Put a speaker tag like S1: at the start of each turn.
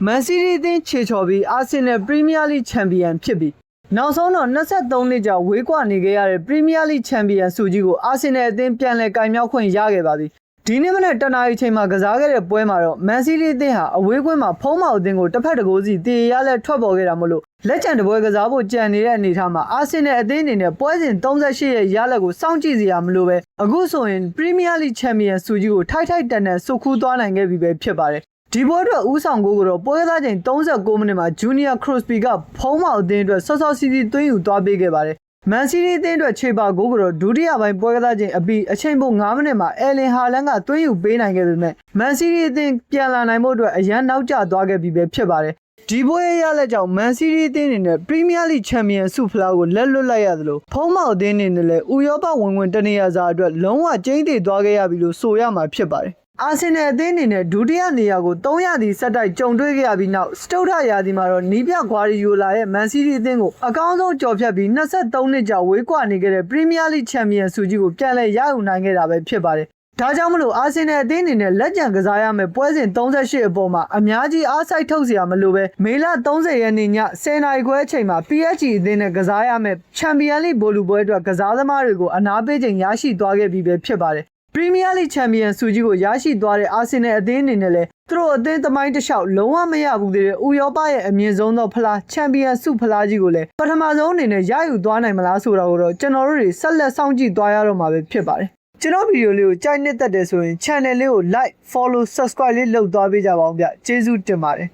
S1: မန်စီးတီးအသင်းခြေချော်ပြီးအာဆင်နယ်ပရီးမီးယားလိချန်ပီယံဖြစ်ပြီးနောက်ဆုံးတော့23နှစ်ကြာဝေးကွာနေခဲ့ရတဲ့ပရီးမီးယားလိချန်ပီယံဆုကြီးကိုအာဆင်နယ်အသင်းပြန်လည်ကင်မြောက်ခွင့်ရခဲ့ပါပြီဒီနေ့မနေ့တနာရီချိန်မှာကစားခဲ့တဲ့ပွဲမှာတော့မန်စီးတီးအသင်းဟာအဝေးကွင်းမှာဖုံးမောက်အသင်းကိုတစ်ဖက်တစ်ဂိုးစီတည်ရလဲထွက်ပေါ်ခဲ့တာမို့လို့လက်ကျန်တပွဲကစားဖို့ကြံနေတဲ့အနေအထားမှာအာဆင်နယ်အသင်းအနေနဲ့ပွဲစဉ်38ရဲ့ရလဒ်ကိုစောင့်ကြည့်စရာမလိုပဲအခုဆိုရင်ပရီးမီးယားလိချန်ပီယံဆုကြီးကိုထိုက်ထိုက်တန်တန်ဆုခူးသွားနိုင်ခဲ့ပြီပဲဖြစ်ပါတယ်ဒီပွဲအတွက်ဦးဆောင်ကိုတော့ပွဲကစားချိန်39မိနစ်မှာဂျူနီယာခရိုစပီကဖုံးမောက်အသင်းအတွက်ဆော့ဆော့စီစီသွင်းယူသွားပေးခဲ့ပါတယ်မန်စီးတီးအသင်းအတွက်ခြေပါကိုတော့ဒုတိယပိုင်းပွဲကစားချိန်အပြီးအချိန်ပို9မိနစ်မှာအဲလင်ဟာလန်ကသွင်းယူပေးနိုင်ခဲ့ပေမဲ့မန်စီးတီးအသင်းပြန်လာနိုင်ဖို့အတွက်အရန်နောက်ကျသွားခဲ့ပြီပဲဖြစ်ပါတယ်ဒီပွဲရလက်ကြောင့်မန်စီးတီးအသင်းအနေနဲ့ပရီးမီးယားလိချန်ပီယံဆုဖလားကိုလက်လွတ်လိုက်ရသလိုဖုံးမောက်အသင်းအနေနဲ့လည်းဥရောပဝင်တနေရာစာအတွက်လုံးဝကျိန်းသေသွားခဲ့ရပြီလို့ဆိုရမှာဖြစ်ပါတယ်အာဆင်နယ်အသင်းအနေနဲ့ဒုတိယနေရာကို3ရာသီဆက်တိုက်ကြုံတွေ့ခဲ့ရပြီးနောက်စတုတ္ထရာသီမှာတော့နီးပြဂွာရီယိုလာရဲ့မန်စီးတီးအသင်းကိုအကောင်းဆုံးကြော်ဖြတ်ပြီး23နှစ်ကြာဝေးကွာနေခဲ့တဲ့ပရီးမီးယားလိချန်ပီယံဆုကြီးကိုပြန်လည်ရယူနိုင်ခဲ့တာပဲဖြစ်ပါတယ်။ဒါကြောင့်မလို့အာဆင်နယ်အသင်းအနေနဲ့လက်ကျန်ကစားရမယ့်ပွဲစဉ်38အပေါ်မှာအများကြီးအားစိုက်ထုတ်စရာမလိုပဲမေလ30ရက်နေ့ည10:00နာရီခွဲအချိန်မှာ PSG အသင်းနဲ့ကစားရမယ့်ချန်ပီယံလိဘောလုံးပွဲအတွက်ကစားသမားတွေကိုအနားပေးချိန်ရရှိသွားခဲ့ပြီပဲဖြစ်ပါတယ်ပရီးမီးယားလိချန်ပီယံဆုကြီးကိုရရှိသွားတဲ့အာဆင်နယ်အသင်းအနေနဲ့လည်းသူတို့အသင်းသမိုင်းတစ်လျှောက်လုံးဝမရဘူးတဲ့ဥရောပရဲ့အမြင့်ဆုံးသောဖလားချန်ပီယံဆုဖလားကြီးကိုလည်းပထမဆုံးအနေနဲ့ရယူသွားနိုင်မလားဆိုတာကိုတော့ကျွန်တော်တို့တွေဆက်လက်စောင့်ကြည့်သွားရတော့မှာပဲဖြစ်ပါတယ်ကျွန်တော်ဗီဒီယိုလေးကိုကြိုက်နှစ်သက်တယ်ဆိုရင် channel လေးကို like follow subscribe လေးလုပ်သွားပေးကြပါဦးဗျကျေးဇူးတင်ပါတယ်